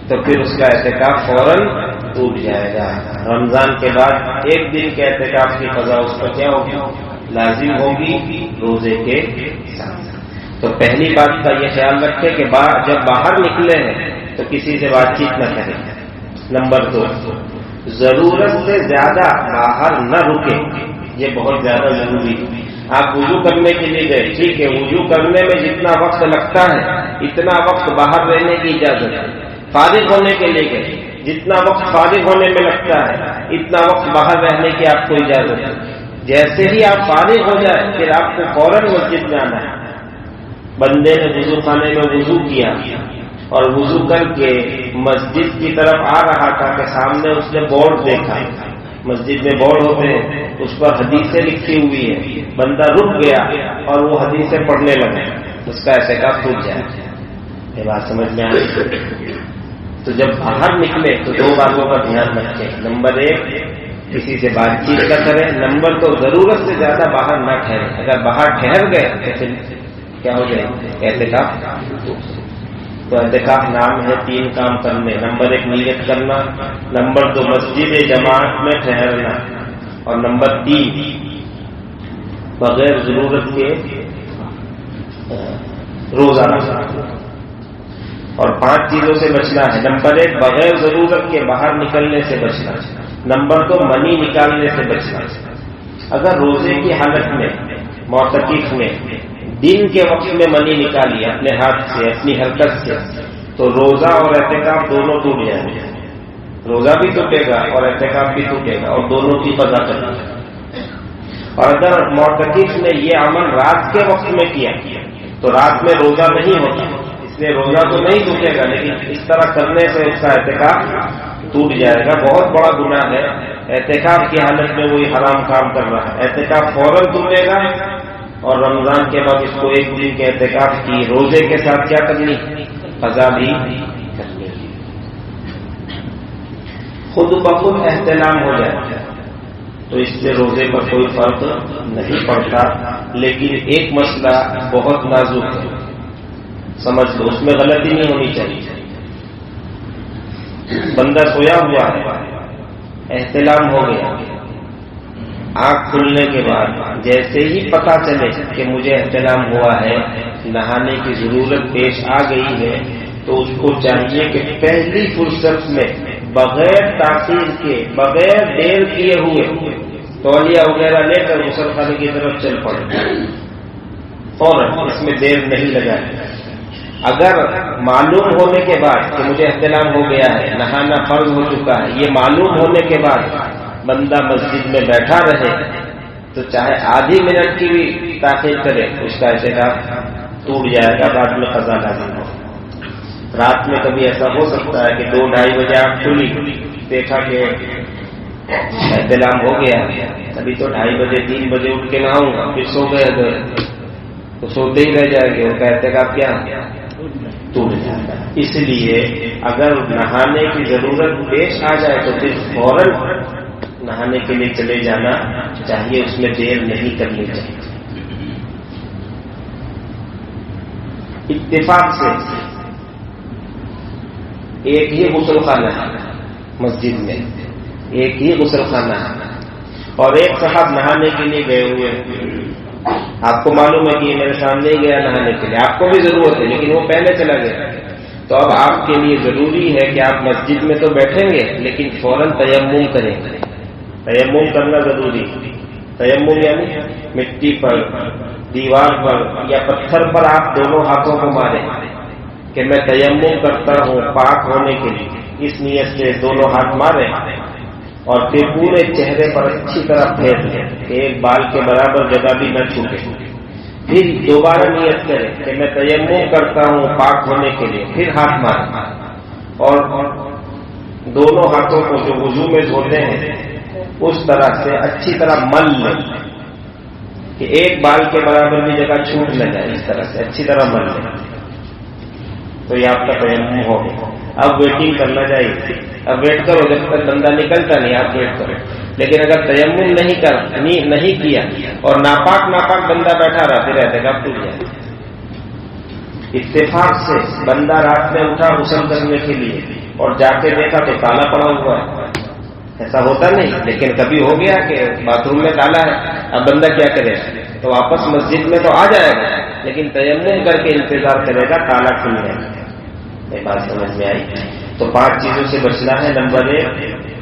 تو پھر اس کا اعتکاف فوراً ٹوٹ جائے گا۔ رمضان کے بعد 1 دن کے اعتکاف کی قضا اس پر کیا ہوگی؟ لازم ہوگی روزے کے ساتھ۔ تو پہلی بات کا یہ خیال رکھے کہ جب باہر نکلے ہیں تو کسی سے بات چیت نہ کریں۔ نمبر 2، ضرورت سے زیادہ باہر نہ رکے، یہ بہت زیادہ ضروری ہے۔ آپ وضو کرنے کے لیے گئے، ٹھیک ہے، وضو کرنے میں جتنا وقت لگتا ہے اتنا وقت باہر رہنے کی اجازت ہے۔ فارغ ہونے کے لیے گئے، جتنا وقت فارغ ہونے میں لگتا ہے اتنا وقت باہر رہنے کی آپ کو اجازت ہے۔ جیسے ہی آپ فارغ ہو جائے پھر آپ کو فوراً مسجد میں آنا ہے، بندے نے وضو خانے میں وضو کیا اور وضو کر کے مسجد کی طرف آ رہا تھا کہ سامنے اس نے بورڈ دیکھا، مسجد میں بورڈ ہوتے ہیں، اس پر حدیثیں لکھی ہوئی ہے، بندہ رک گیا اور وہ حدیثیں پڑھنے لگا، اس کا اعتکاف ٹوٹ جائے. یہ بات سمجھ میں آئی؟ تو جب باہر نکلے تو دو باتوں کا دھیان رکھیں. نمبر 1 کسی سے بات چیت نہ کریں. نمبر 2 ضرورت سے زیادہ باہر نہ ٹھہرے. اگر باہر ٹھہر گئے تو پھر کیا ہو جائے؟ اعتکاف. تو اعتکاف نام ہے 3 کام کرنے. نمبر 1 نیت کرنا، نمبر 2 مسجد جماعت میں ٹھہرنا، اور نمبر 3 بغیر ضرورت کے روزہ رکھنا. اور 5 چیزوں سے بچنا ہے. نمبر 1 بغیر ضرورت کے باہر نکلنے سے بچنا. نمبر 2 منی نکالنے سے بچنا. اگر روزے کی حالت میں معتکف نے دن کے وقت میں منی نکالی اپنے ہاتھ سے، اپنی حرکت سے، تو روزہ اور اعتکاف دونوں ٹوٹ جائیں گے. روزہ بھی ٹوٹے گا اور اعتکاف بھی ٹوٹے گا، اور دونوں کی قضا کرنی ہے. اور اگر معتکف نے یہ عمل رات کے وقت میں کیا تو رات میں روزہ نہیں ہوتا، اس لیے روزہ تو نہیں ٹوٹے گا، لیکن اس طرح کرنے سے اس کا اعتکاف ٹوٹ جائے گا. بہت بڑا گناہ ہے اعتکاف کی حالت میں وہی حرام کام کر رہا ہے. اعتکاف فوراً ٹوٹے گا، اور رمضان کے بعد اس کو 1 دن کے اعتکاف کی روزے کے ساتھ کیا کرنی؟ قضا بھی کرنی. خود بخود احتلام ہو جائے تو اس سے روزے پر کوئی فرق نہیں پڑتا. لیکن ایک مسئلہ بہت نازک ہے، سمجھ لو، اس میں غلطی نہیں ہونی چاہیے. بندہ سویا ہوا ہے، احتلام ہو گیا، آنکھ کھلنے کے بعد جیسے ہی پتہ چلے کہ مجھے احتلام ہوا ہے، نہانے کی ضرورت پیش آ گئی ہے، تو اس کو چاہیے کہ پہلی فرصت میں بغیر تاخیر کے، بغیر دیر کیے ہوئے تولیہ وغیرہ لے کر غسل خانے کی طرف چل پڑے فوراً. اس میں دیر نہیں لگائے. اگر معلوم ہونے کے بعد کہ مجھے احتلام ہو گیا ہے، نہانا فرض ہو چکا ہے، یہ معلوم ہونے کے بعد بندہ مسجد میں بیٹھا رہے تو چاہے آدھی منٹ کی بھی تاخیر کرے اس کا اعتکاف ٹوٹ جائے گا، بعد میں قضا لازم ہو. رات میں کبھی ایسا ہو سکتا ہے کہ 2-2:30 بجے آنکھ کھلی، دیکھا کہ احتلام ہو گیا، ابھی تو 2:30 بجے 3 بجے اٹھ کے نہاؤں گا، پھر سو گئے تو سوتے ہی رہ جائیں گے، ان کا اعتکاف کیا ٹوٹ جائے گا. اس لیے اگر نہانے کی ضرورت پیش آ جائے تو پھر فوراً نہانے کے لیے چلے جانا چاہیے، اس میں دیر نہیں کرنی چاہیے. اتفاق سے ایک ہی غسل خانہ ہے مسجد میں، ایک ہی غسل خانہ ہے، اور ایک صاحب نہانے کے لیے گئے ہوئے ہیں. آپ کو معلوم ہے کہ یہ میرے سامنے ہی گیا نہانے کے لیے، آپ کو بھی ضرورت ہے لیکن وہ پہلے چلا گیا. تو اب آپ کے لیے ضروری ہے کہ آپ مسجد میں تو بیٹھیں گے لیکن فوراً تیمم کریں. تیمم کرنا ضروری. تیمم یعنی مٹی پر، دیوار پر یا پتھر پر آپ دونوں ہاتھوں کو ماریں کہ میں تیمم کرتا ہوں پاک ہونے کے لیے. اس نیت سے دونوں ہاتھ ماریں اور پھر پورے چہرے پر اچھی طرح پھیر لیں کہ ایک بال کے برابر جگہ بھی نہ چھوٹے. پھر دوبارہ نیت کریں کہ میں تیمم کرتا ہوں پاک ہونے کے لیے، پھر ہاتھ ماریں اور دونوں ہاتھوں کو جو وضو میں دھوتے ہیں اس طرح سے اچھی طرح مل لیں کہ ایک بال کے برابر بھی جگہ چھوٹ نہ جائے. اس طرح سے اچھی طرح مل لیں تو یہ آپ کا تیمم ہو گیا. اب ویٹنگ کرنا چاہیے. اب ویٹ کرو جب تک بندہ نکلتا نہیں، آپ ویٹ کرو. لیکن اگر تیمم نہیں کیا اور ناپاک بندہ بیٹھا رہا پھر اعتکاف ٹوٹ جائے. اتفاق سے بندہ رات میں اٹھا غسل کرنے کے لیے اور جا کے دیکھا تو تالا پڑا ہوا ہے، ایسا ہوتا نہیں، لیکن کبھی ہو گیا کہ باتھ روم میں تالا ہے. اب بندہ کیا کرے؟ تو واپس مسجد میں تو آ جائے گا لیکن تیمم کر کے انتظار کرے گا تالا کھل جائے گا. یہ بات سمجھ میں آئی؟ تو 5 چیزوں سے بچنا ہے. نمبر 1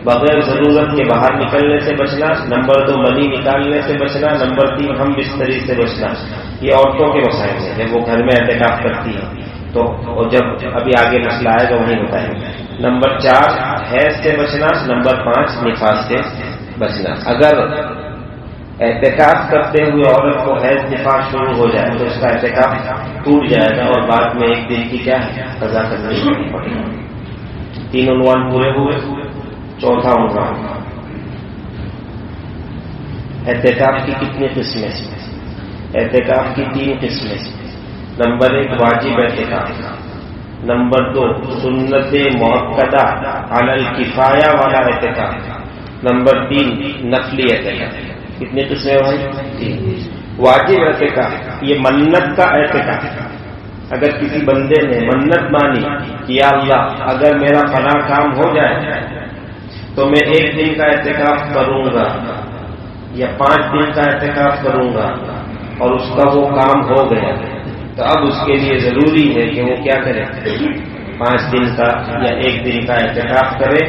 بغیر ضرورت کے باہر نکلنے سے بچنا. نمبر 2 منی نکالنے سے بچنا. نمبر 3 ہم بستری سے بچنا. یہ عورتوں کے مسائل ہیں جب وہ گھر میں اعتکاف کرتی ہیں تو جب ابھی آگے مسئلہ آئے گا وہیں بتائیں گے. نمبر 4 حیض سے بچنا. نمبر 5 نفاس سے بچنا. اگر اعتکاف کرتے ہوئے عورت کو حیض نفاس شروع ہو جائے تو اس کا اعتکاف ٹوٹ جائے گا اور بعد میں ایک دن کی کیا ہے قضا کرنی پڑے گی. 3 عنوان پورے ہوئے. چوتھا عنوان اعتکاف کی کتنی قسمیں؟ اعتکاف کی 3 قسمیں. نمبر 1 واجب اعتکاف. نمبر 2 سنت مؤکدہ علی الکفایہ والا اعتکاف. نمبر 3 نفلی اعتکاف. کتنی قسمیں بھائی؟ 3. واجب اعتکاف یہ منت کا اعتکاف. اگر کسی بندے نے منت مانی کہ یا اللہ اگر میرا فلاں کام ہو جائے تو میں 1 دن کا اعتکاف کروں گا یا 5 دن کا اعتکاف کروں گا اور اس کا وہ کام ہو گیا تو اب اس کے لیے ضروری ہے کہ وہ کیا کرے 5 دن کا یا 1 دن کا اعتکاف کرے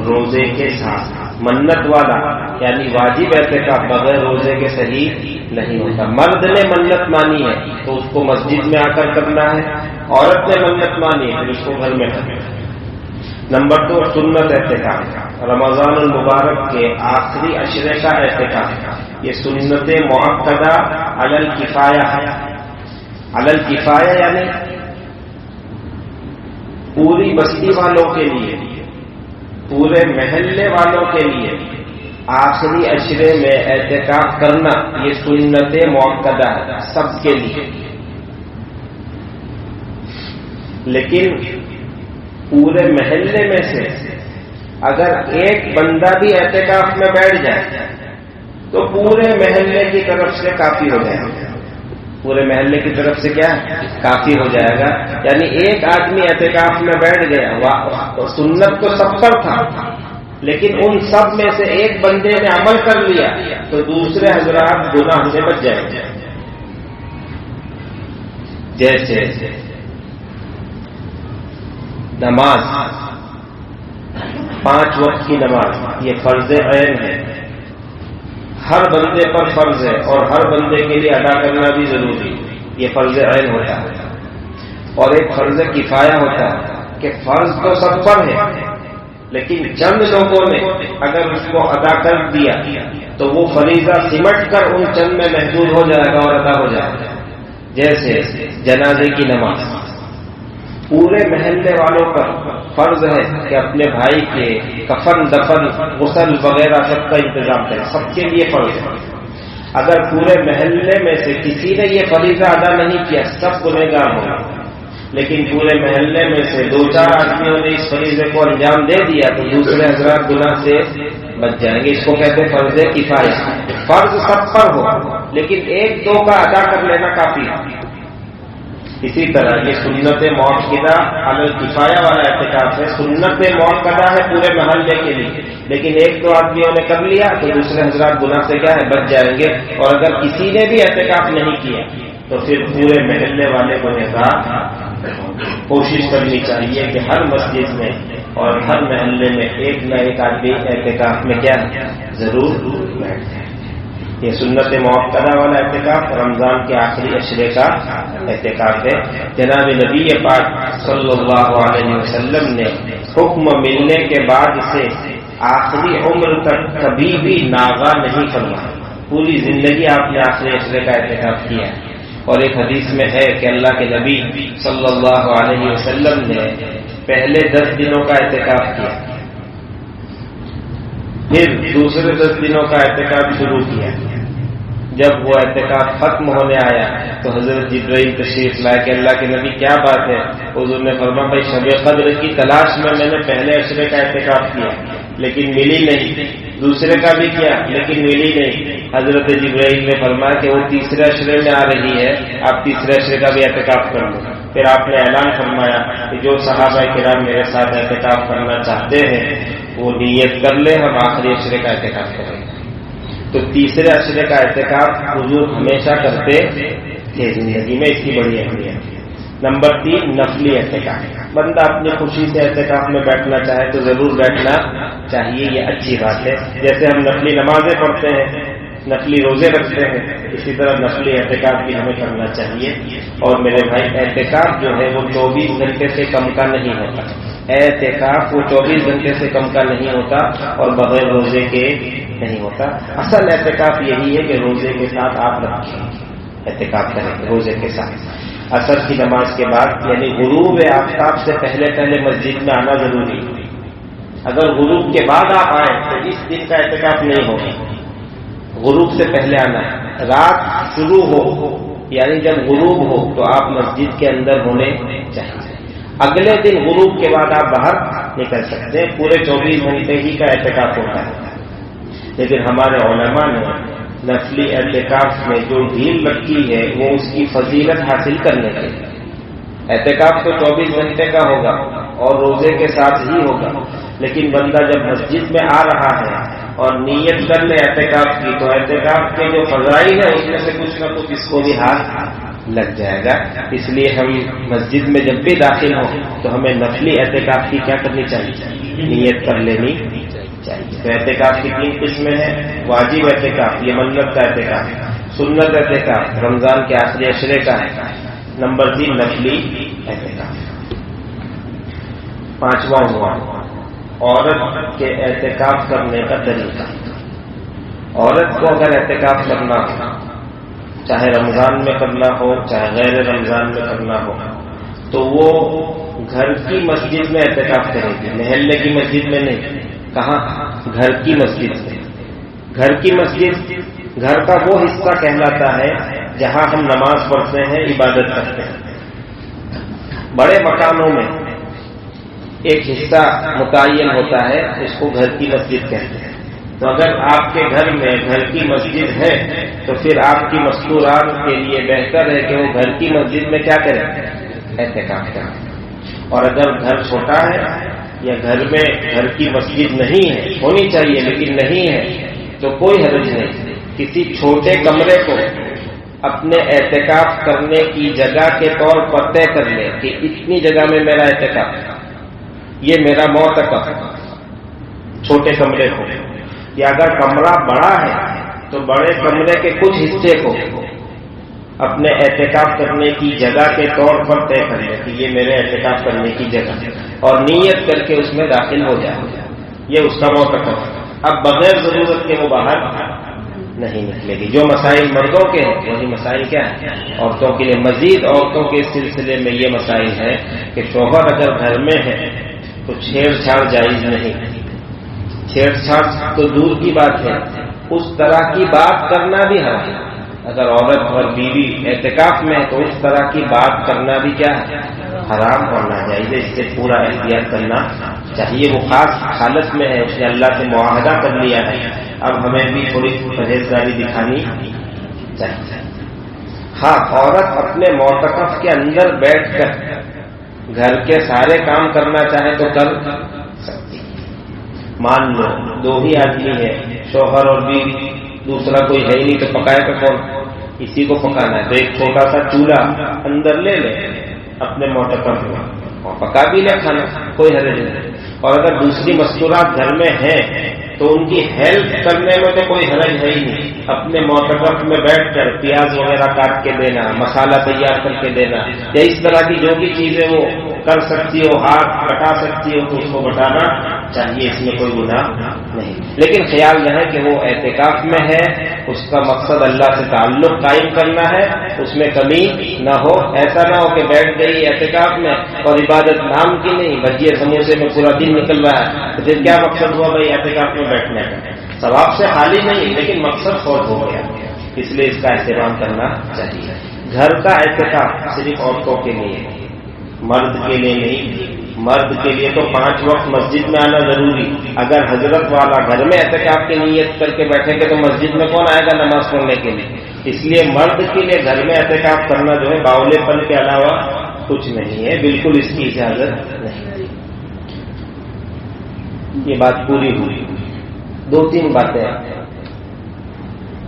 روزے کے ساتھ. منت والا یعنی واجب اعتکاف بغیر روزے کے صحیح نہیں ہوتا. مرد نے منت مانی ہے تو اس کو مسجد میں آ کر کرنا ہے. عورت نے منت مانی ہے تو اس کو گھر میں کرنا ہے. نمبر 2 سنت اعتکاف. رمضان المبارک کے آخری عشرے کا اعتکاف. یہ سنت مؤکدہ علی الکفایہ ہے. علی الکفایہ یعنی پوری بستی والوں کے لیے پورے محلے والوں کے لیے آخری عشرے میں اعتکاف کرنا یہ سنت مؤکدہ ہے سب کے لیے. لیکن پورے محلے میں سے اگر ایک بندہ بھی اعتکاف میں بیٹھ جائے تو پورے محلے کی طرف سے کافی ہو جائے گا. پورے محلے کی طرف سے کیا کافی ہو جائے گا. یعنی ایک آدمی اعتکاف میں بیٹھ گیا سنت تو سب پر تھا لیکن ان سب میں سے ایک بندے نے عمل کر لیا تو دوسرے حضرات گناہ سے بچ جائیں گے. جیسے نماز 5 وقت کی نماز یہ فرض عین ہے. ہر بندے پر فرض ہے اور ہر بندے کے لیے ادا کرنا بھی ضروری. یہ فرض عین ہوتا ہے. اور ایک فرض کفایہ ہوتا ہے کہ فرض تو سب پر ہے لیکن چند لوگوں نے اگر اس کو ادا کر دیا تو وہ فریضہ سمٹ کر ان چند میں محدود ہو جائے گا اور ادا ہو جائے گا. جیسے جنازے کی نماز پورے محلے والوں پر فرض ہے کہ اپنے بھائی کے کفن دفن غسل وغیرہ سب کا انتظام کریں. سب کے لیے فرض ہے. اگر پورے محلے میں سے کسی نے یہ فریضہ ادا نہیں کیا سب گنہگار ہوں. لیکن پورے محلے میں سے 2-4 آدمیوں نے اس فریضے کو انجام دے دیا تو دوسرے حضرات گناہ سے بچ جائیں گے. اس کو کہتے ہیں فرض کفایہ. فرض سب پر ہو لیکن 1-2 کا ادا کر لینا کافی ہے. اسی طرح یہ سنت مؤکدہ علی الکفایہ والا اعتکاف ہے. سنت مؤکدہ ہے پورے محلے کے لیے لیکن 1-2 آدمیوں نے کر لیا تو دوسرے حضرات گناہ سے کیا ہے بچ جائیں گے. اور اگر کسی نے بھی اعتکاف نہیں کیا تو پھر پورے محلے والے کو کوشش کرنی چاہیے کہ ہر مسجد میں اور ہر محلے میں ایک نہ ایک آدمی اعتکاف میں کیا ضرور بیٹھ جائے. یہ سنت مؤکدہ والا اعتکاف رمضان کے آخری عشرے کا اعتکاف ہے. جناب نبی پاک صلی اللہ علیہ وسلم نے حکم ملنے کے بعد سے آخری عمر تک کبھی بھی ناغا نہیں فرمایا. پوری زندگی آپ نے آخری عشرے کا اعتکاف کیا. اور ایک حدیث میں ہے کہ اللہ کے نبی صلی اللہ علیہ وسلم نے پہلے 10 دنوں کا اعتکاف کیا پھر دوسرے 10 دنوں کا اعتکاف شروع کیا. جب وہ اعتکاف ختم ہونے آیا تو حضرت جبرائیل تشریف لائے کہ اللہ کے نبی کیا بات ہے. حضور نے فرمایا بھائی شب قدر کی تلاش میں نے پہلے عشرے کا اعتکاف کیا لیکن ملی نہیں. دوسرے کا بھی کیا لیکن ملی نہیں. حضرت جبرائیل نے فرمایا کہ وہ تیسرے عشرے میں آ رہی ہے آپ تیسرے عشرے کا بھی اعتکاف کر لو. پھر آپ نے اعلان فرمایا کہ جو صحابہ کرام میرے ساتھ اعتکاف کرنا چاہتے ہیں وہ نیت کر لے ہم آخری عشرے کا اعتکاف کریں گے. تو تیسرے عشرے کا اعتکاف حضور ہمیشہ کرتے تھے زندگی میں. اس کی بڑی اہمیت. نمبر 3 نفلی اعتکاف. بندہ اپنی خوشی سے اعتکاف میں بیٹھنا چاہے تو ضرور بیٹھنا چاہیے. یہ اچھی بات ہے. جیسے ہم نفلی نمازیں پڑھتے ہیں نفلی روزے رکھتے ہیں اسی طرح نفلی اعتکاف بھی ہمیں کرنا چاہیے. اور میرے بھائی اعتکاف جو ہے وہ 24 گھنٹے سے کم کا نہیں ہوتا. اعتکاف وہ 24 گھنٹے سے کم کا نہیں ہوتا اور بغیر روزے کے نہیں ہوتا. اصل اعتکاف یہی ہے کہ روزے کے ساتھ آپ رکھیں، اعتکاف کریں روزے کے ساتھ. عصر کی نماز کے بعد یعنی غروب آفتاب سے پہلے مسجد میں آنا ضروری ہے. اگر غروب کے بعد آپ آئیں تو اس دن کا اعتکاف نہیں ہوگا. غروب سے پہلے آنا ہے. رات شروع ہو یعنی جب غروب ہو تو آپ مسجد کے اندر ہونے چاہیے. اگلے دن غروب کے بعد آپ باہر نکل سکتے ہیں. پورے 24 گھنٹے ہی کا اعتکاف ہوتا ہے. لیکن ہمارے علماء نے نفلی اعتکاف میں جو ڈھیل رکھی ہے وہ اس کی فضیلت حاصل کرنے کے لیے. اعتکاف تو 24 گھنٹے کا ہوگا اور روزے کے ساتھ ہی ہوگا، لیکن بندہ جب مسجد میں آ رہا ہے اور نیت کر لے اعتکاف کی تو اعتکاف کے جو فضائل ہے اس میں سے کچھ نہ کچھ اس کو بھی ہاتھ لگ جائے گا. اس لیے ہم مسجد میں جب بھی داخل ہوں تو ہمیں نفلی اعتکاف کی کیا کرنی چاہیے؟ نیت کر لینی چاہیے. تو اعتکاف کی 3 قسمیں ہیں. واجب اعتکاف یہ منت کا اعتکاف، سنت اعتکاف رمضان کے آخری عشرے کا ہے. نمبر 3 نفلی اعتکاف. 5واں ہوا عورت کے اعتکاف کرنے کا طریقہ. عورت کو اگر اعتکاف کرنا ہو، چاہے رمضان میں کرنا ہو چاہے غیر رمضان میں کرنا ہو، تو وہ گھر کی مسجد میں اعتکاف کرے گی، محلے کی مسجد میں نہیں. کہاں؟ گھر کی مسجد میں. گھر کی مسجد گھر کا وہ حصہ کہلاتا ہے جہاں ہم نماز پڑھتے ہیں، عبادت کرتے ہیں. بڑے مکانوں میں ایک حصہ متعین ہوتا ہے، اس کو گھر کی مسجد کہتے ہیں. تو اگر آپ کے گھر میں گھر کی مسجد ہے تو پھر آپ کی مستورات کے لیے بہتر ہے کہ وہ گھر کی مسجد میں کیا کریں؟ اعتکاف کریں. اور اگر گھر چھوٹا ہے یا گھر میں گھر کی مسجد نہیں ہے، ہونی چاہیے لیکن نہیں ہے، تو کوئی حرج نہیں. کسی چھوٹے کمرے کو اپنے اعتکاف کرنے کی جگہ کے طور پر طے کر لے کہ اتنی جگہ میں میرا اعتکاف، یہ میرا معتکف. چھوٹے کمرے کو، یا اگر کمرہ بڑا ہے تو بڑے کمرے کے کچھ حصے کو اپنے اعتکاف کرنے کی جگہ کے طور پر طے کر لے کہ یہ میرے اعتکاف کرنے کی جگہ، اور نیت کر کے اس میں داخل ہو جائے. یہ اس کا معتکف. اب بغیر ضرورت کے وہ باہر نہیں نکلے گی. جو مسائل مردوں کے ہیں وہی مسائل کیا ہیں؟ عورتوں کے لیے. مزید عورتوں کے سلسلے میں یہ مسائل ہے کہ شوہر اگر گھر میں ہے تو چھیڑ چھاڑ جائز نہیں. چھیڑ چھاڑ تو دور کی بات ہے، اس طرح کی بات کرنا بھی حرام ہے. اگر عورت اور بیوی اعتکاف میں ہے تو اس طرح کی بات کرنا بھی کیا ہے؟ حرام اور ناجائز ہے. اس سے پورا احتیاط کرنا چاہیے. وہ خاص حالت میں ہے، اس نے اللہ سے معاہدہ کر لیا ہے. اب ہمیں بھی تھوڑی پرہیزگاری دکھانی چاہیے. ہاں، عورت اپنے معتکف کے اندر بیٹھ کر گھر کے سارے کام کرنا چاہے تو کر سکتی. مان لو 2 ہی آدمی ہے، شوہر اور بیوی، دوسرا کوئی ہے ہی نہیں، تو پکائے گا کون؟ اسی کو پکانا ہے. تو ایک چھوٹا سا چولہا اندر لے لے اپنے معتکف میں اور پکا بھی لے کھانا، کوئی حرج نہیں. اور اگر دوسری مستورات گھر میں ہیں تو ان کی ہیلپ کرنے میں تو کوئی حرج ہے ہی نہیں. اپنے معتکف میں بیٹھ کر پیاز وغیرہ کاٹ کے دینا، مسالہ تیار کر کے دینا، یا اس طرح کی جو بھی چیزیں وہ کر سکتی ہو، ہاتھ بٹا سکتی ہو تو اس کو بٹانا چاہیے. اس میں کوئی گناہ نہیں. لیکن خیال رہے کہ وہ اعتکاف میں ہے، اس کا مقصد اللہ سے تعلق قائم کرنا ہے، اس میں کمی نہ ہو. ایسا نہ ہو کہ بیٹھ گئی اعتکاف میں اور عبادت نام کی نہیں، بھجیے سموسے میں پورا دن نکل رہا ہے. تو پھر کیا مقصد ہوا بھائی اعتکاف میں بیٹھنے کا؟ ثواب سے خالی نہیں لیکن مقصد فوت ہو گیا. اس لیے اس کا اہتمام کرنا چاہیے. گھر کا اعتکاف صرف عورتوں کے لیے، مرد کے لیے نہیں. مرد کے لیے تو 5 وقت مسجد میں آنا ضروری. اگر حضرت والا گھر میں اعتکاف کی نیت کر کے بیٹھیں گے تو مسجد میں کون آئے گا نماز پڑھنے کے لیے؟ اس لیے مرد کے لیے گھر میں اعتکاف کرنا جو ہے باولے پن کے علاوہ کچھ نہیں ہے. بالکل اس کی اجازت نہیں. یہ بات پوری ہوئی. 2-3 باتیں.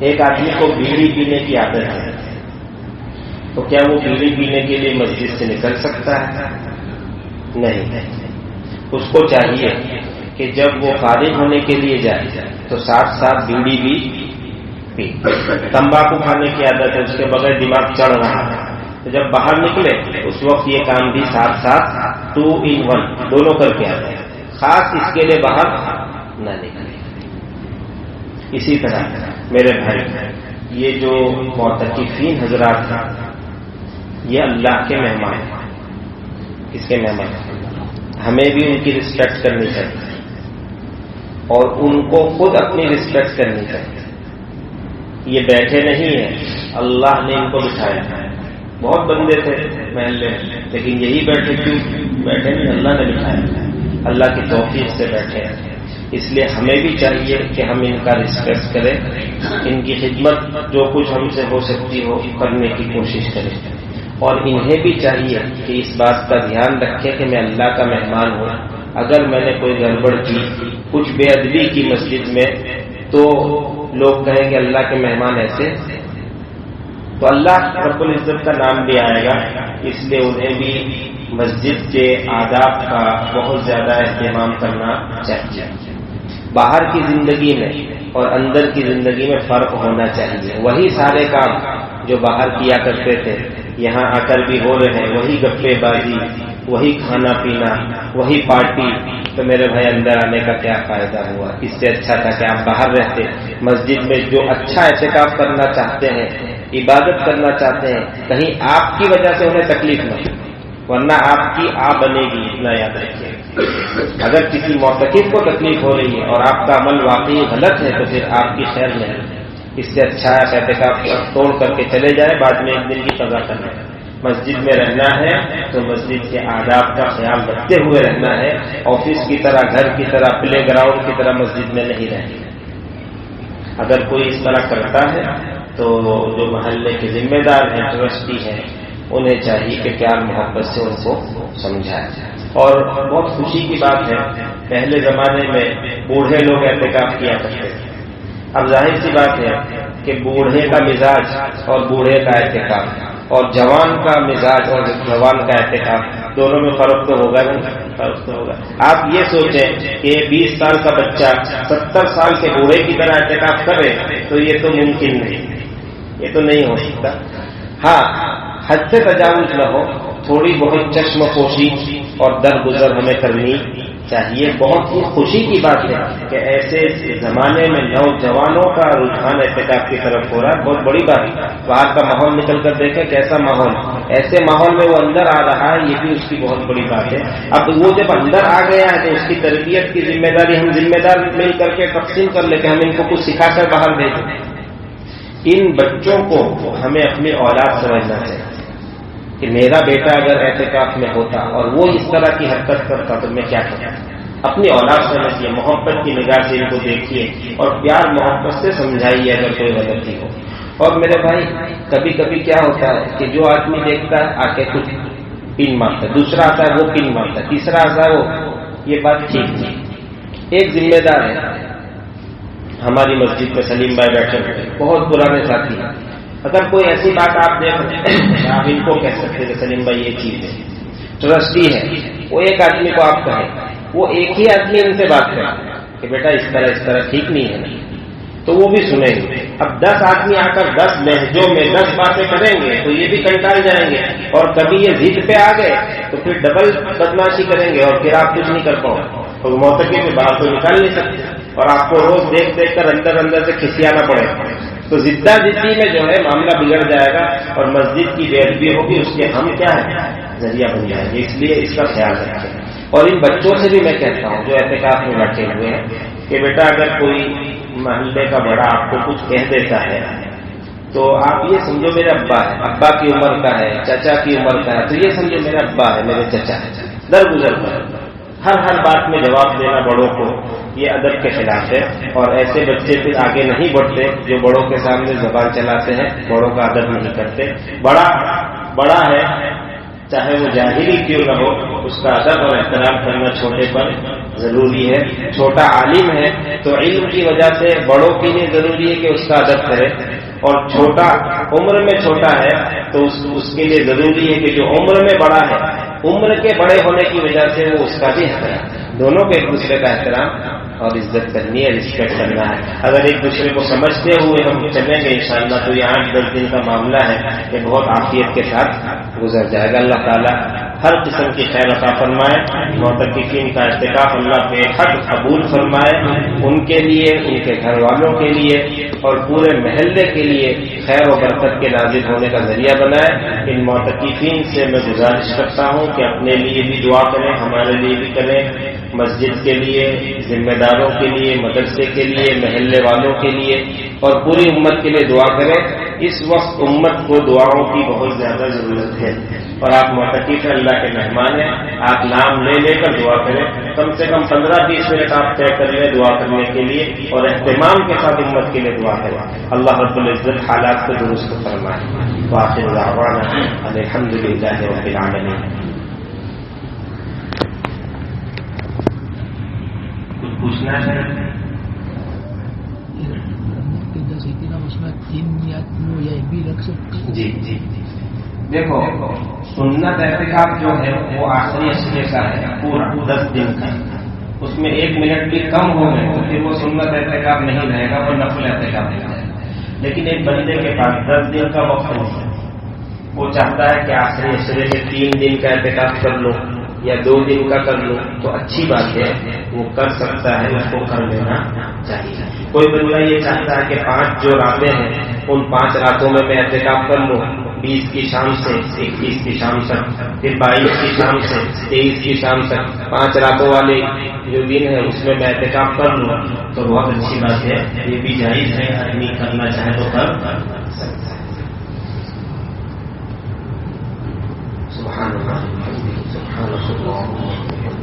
ایک آدمی کو بیڑی پینے کی عادت ہے تو کیا وہ بیڑی پینے کے لیے مسجد سے نکل سکتا ہے؟ نہیں. اس کو چاہیے کہ جب وہ فارغ ہونے کے لیے جائے تو ساتھ ساتھ بیڑی بھی پی. تمباکو کھانے کی عادت ہے، اس کے بغیر دماغ چڑھ رہا ہے تو جب باہر نکلے اس وقت یہ کام بھی ساتھ ساتھ 2 in 1 دونوں کر کے آتے ہیں، خاص اس کے لیے باہر نہ نکلے۔ اسی طرح میرے بھائی یہ جو معتکفین حضرات ہیں یہ اللہ کے مہمان ہیں۔ کس کے مہمان ہیں؟ ہمیں بھی ان کی رسپیکٹ کرنی چاہیے اور ان کو خود اپنی رسپیکٹ کرنی چاہیے۔ یہ بیٹھے نہیں ہیں، اللہ نے ان کو بٹھایا ہے۔ بہت بندے تھے محلے میں لیکن یہی بیٹھے، کیوں بیٹھے نہیں؟ اللہ نے بٹھایا، اللہ کی توفیق سے بیٹھے ہیں۔ اس لیے ہمیں بھی چاہیے کہ ہم ان کا رسپیکٹ کریں، ان کی خدمت جو کچھ ہم سے ہو سکتی ہو کرنے کی کوشش کریں، اور انہیں بھی چاہیے کہ اس بات کا دھیان رکھیں کہ میں اللہ کا مہمان ہوں۔ اگر میں نے کوئی گڑبڑ کی، کچھ بے ادبی کی مسجد میں، تو لوگ کہیں کہ اللہ کے مہمان ایسے، تو اللہ رب العزت کا نام بھی آئے گا۔ اس لیے انہیں بھی مسجد کے آداب کا بہت زیادہ اہتمام کرنا چاہیے۔ باہر کی زندگی میں اور اندر کی زندگی میں فرق ہونا چاہیے۔ وہی سارے کام جو باہر کیا کرتے تھے یہاں آ کر بھی ہو رہے ہیں، وہی گپے بازی، وہی کھانا پینا، وہی پارٹی، تو میرے بھائی اندر آنے کا کیا فائدہ ہوا؟ اس سے اچھا تھا کہ آپ باہر رہتے، مسجد میں جو اچھا اعتکاف کرنا چاہتے ہیں، عبادت کرنا چاہتے ہیں، کہیں آپ کی وجہ سے انہیں تکلیف نہ ہو، ورنہ آپ کی بنے گی، اتنا یاد رکھیے۔ اگر کسی معتکف کو تکلیف ہو رہی ہے اور آپ کا عمل واقعی غلط ہے تو پھر آپ کی خیر نہیں۔ اس سے اچھا ہے اعتکاف توڑ کر کے چلے جائیں، بعد میں ایک دن کی قضا کرنا ہے۔ مسجد میں رہنا ہے تو مسجد کے آداب کا خیال رکھتے ہوئے رہنا ہے، آفس کی طرح، گھر کی طرح، پلے گراؤنڈ کی طرح مسجد میں نہیں رہنا۔ اگر کوئی اس طرح کرتا ہے تو جو محلے کے ذمہ دار ہیں، ٹرسٹی ہیں، انہیں چاہیے کہ پیار محبت سے ان کو سمجھائے۔ اور بہت خوشی کی بات ہے، پہلے زمانے میں بوڑھے لوگ اعتکاف کیا کرتے تھے۔ اب ظاہر سی بات ہے کہ بوڑھے کا مزاج اور بوڑھے کا اعتکاف اور جوان کا مزاج اور جوان کا اعتکاف، دونوں میں فرق تو ہوگا نہیں، فرق تو ہوگا۔ آپ یہ سوچیں کہ 20 سال کا بچہ 70 سال کے بوڑھے کی طرح اعتکاف کرے تو یہ تو ممکن نہیں، یہ تو نہیں ہو سکتا۔ ہاں، حد سے تجاوز نہ ہو، تھوڑی بہت چشم پوشی اور درگزر ہمیں کرنی چاہیے۔ بہت ہی خوشی کی بات ہے کہ ایسے زمانے میں نوجوانوں کا رجحان اعتکاف کی طرف ہو رہا ہے، بہت بڑی بات ہے۔ باہر کا ماحول نکل کر دیکھیں کیسا ماحول، ایسے ماحول میں وہ اندر آ رہا ہے، یہ بھی اس کی بہت بڑی بات ہے۔ اب وہ جب اندر آ گیا ہے تو اس کی تربیت کی ذمہ داری ہم ذمہ دار مل کر کے تقسیم کر لیں کہ ہم ان کو کچھ سکھا کر باہر بھیجیں۔ ان بچوں کو ہمیں اپنی اولاد سمجھنا چاہیے کہ میرا بیٹا اگر اعتکاف میں ہوتا اور وہ اس طرح کی حرکت کرتا تو میں کیا کرتا۔ اپنی اولاد سمجھیے، محبت کی نگاہ سے ان کو دیکھیے اور پیار محبت سے سمجھائیے اگر کوئی غلطی ہو۔ اور میرے بھائی کبھی کبھی کیا ہوتا ہے کہ جو آدمی دیکھتا ہے آ کے کچھ پن مارتا ہے، دوسرا آتا ہے وہ پن مارتا ہے، تیسرا آتا ہے وہ، یہ بات ٹھیک نہیں۔ ایک ذمہ دار ہے، ہماری مسجد میں سلیم بھائی بیٹھے ہوئے، بہت پرانے ساتھی ہیں، اگر کوئی ایسی بات آپ دیکھ رہے ہیں آپ ان کو کہہ سکتے ہیں سلیم بھائی یہ چیز ہے، ٹرسٹی ہے، وہ ایک آدمی کو آپ کہیں، وہ ایک ہی آدمی ان سے بات کرے کہ بیٹا اس طرح ٹھیک نہیں ہے، تو وہ بھی سنیں گے۔ اب 10 آدمی آ کر 10 لہجوں میں 10 باتیں کریں گے تو یہ بھی کنٹال جائیں گے، اور کبھی یہ ضد پہ آ گئے تو پھر ڈبل بدماشی کریں گے اور پھر آپ کچھ نہیں کر پاؤ، اور موتقی میں باہر تو نکال نہیں سکتے، اور آپ کو روز دیکھ کر اندر سے کھسیانا پڑے گا، تو زدہ زدی میں جو ہے معاملہ بگڑ جائے گا اور مسجد کی بے ادبی ہوگی، اس کے ہم کیا ہے ذریعہ بن جائیں گے۔ اس لیے اس کا خیال رکھیں۔ اور ان بچوں سے بھی میں کہتا ہوں جو اعتکاف میں بیٹھے ہوئے ہیں کہ بیٹا اگر کوئی محلے کا بڑا آپ کو کچھ کہہ دیتا ہے تو آپ یہ سمجھو میرے ابا ہے، ابا کی عمر کا ہے، چچا کی عمر کا ہے، تو یہ سمجھو میرا ابا ہے، میرے چچا ہے، درگزر کر۔ ہر بات میں جواب دینا بڑوں کو یہ ادب کے خلاف ہے، اور ایسے بچے پھر آگے نہیں بڑھتے جو بڑوں کے سامنے زبان چلاتے ہیں، بڑوں کا ادب نہیں کرتے۔ بڑا ہے چاہے وہ جاہلی کیوں نہ ہو، اس کا ادب اور احترام کرنا چھوٹے پر ضروری ہے۔ چھوٹا عالم ہے تو علم کی وجہ سے بڑوں کے لیے ضروری ہے کہ اس کا ادب کرے، اور چھوٹا عمر میں چھوٹا ہے تو اس کے لیے ضروری ہے کہ جو عمر میں بڑا ہے، عمر کے بڑے ہونے کی وجہ سے وہ اس کا بھی احترام، دونوں کو ایک دوسرے کا احترام اور عزت کرنی ہے، رسپیکٹ کرنا ہے. اگر ایک دوسرے کو سمجھتے ہوئے ہم چلیں گے انشاءاللہ تو یہ 8-10 دن کا معاملہ ہے کہ بہت عافیت کے ساتھ گزر جائے گا. اللہ تعالیٰ ہر قسم کی خیر عطا فرمائے. معتکفین کا اعتکاف اللہ بے حد قبول فرمائے، ان کے لیے، ان کے گھر والوں کے لیے اور پورے محلے کے لیے خیر و برکت کے نازل ہونے کا ذریعہ بنائے. ان معتکفین سے میں گزارش کرتا ہوں کہ اپنے لیے بھی دعا کریں، ہمارے لیے بھی کریں، مسجد کے لیے، ذمہ داروں کے لیے، مدرسے کے لیے، محلے والوں کے لیے اور پوری امت کے لیے دعا کریں. اس وقت امت کو دعاؤں کی بہت زیادہ ضرورت ہے اور آپ معتکف اللہ کے مہمان ہیں. آپ نام لے لے کر دعا کریں، کم سے کم 15-20 منٹ آپ طے کر لیں دعا کرنے کے لیے اور اہتمام کے ساتھ امت کے لیے دعا کریں. اللہ رب العزت حالات کو درست فرمائے. وآخر دعوانا ان الحمد للہ رب العالمین. کچھ پوچھنا ہے؟ اس میں 3 یا 2 یا 1 بھی رکھ سکتے. جی جی جی. دیکھو سنت اعتکاف جو ہے وہ آخری اشرے کا ہے، پورا 10 دن کا. اس میں 1 منٹ بھی کم ہو گئے تو پھر وہ سنت اعتکاف نہیں رہے گا، وہ نفل اعتکاف رہے گا. لیکن ایک بندے کے پاس 10 دن کا وقت نہیں ہے، وہ چاہتا ہے کہ آخری اشرے میں 3 دن کا اعتکاف کر لو یا 2 دن کا کر لو تو اچھی بات ہے، وہ کر سکتا ہے، اس کو کر لینا چاہیے. کوئی بندہ یہ چاہتا ہے کہ 5 جو راتیں ہیں ان 5 راتوں میں میں اعتکاف کر لوں، 20 کی شام سے 21 کی شام تک، پھر 22 کی شام سے 23 کی شام تک 5 راتوں والے جو دن ہے اس میں اعتکاف کر لوں تو بہت اچھی بات ہے. یہ بھی جائز ہے، آدمی کرنا چاہے تو کر سکتا ہے. سبحان اللہ سبحان اللہ.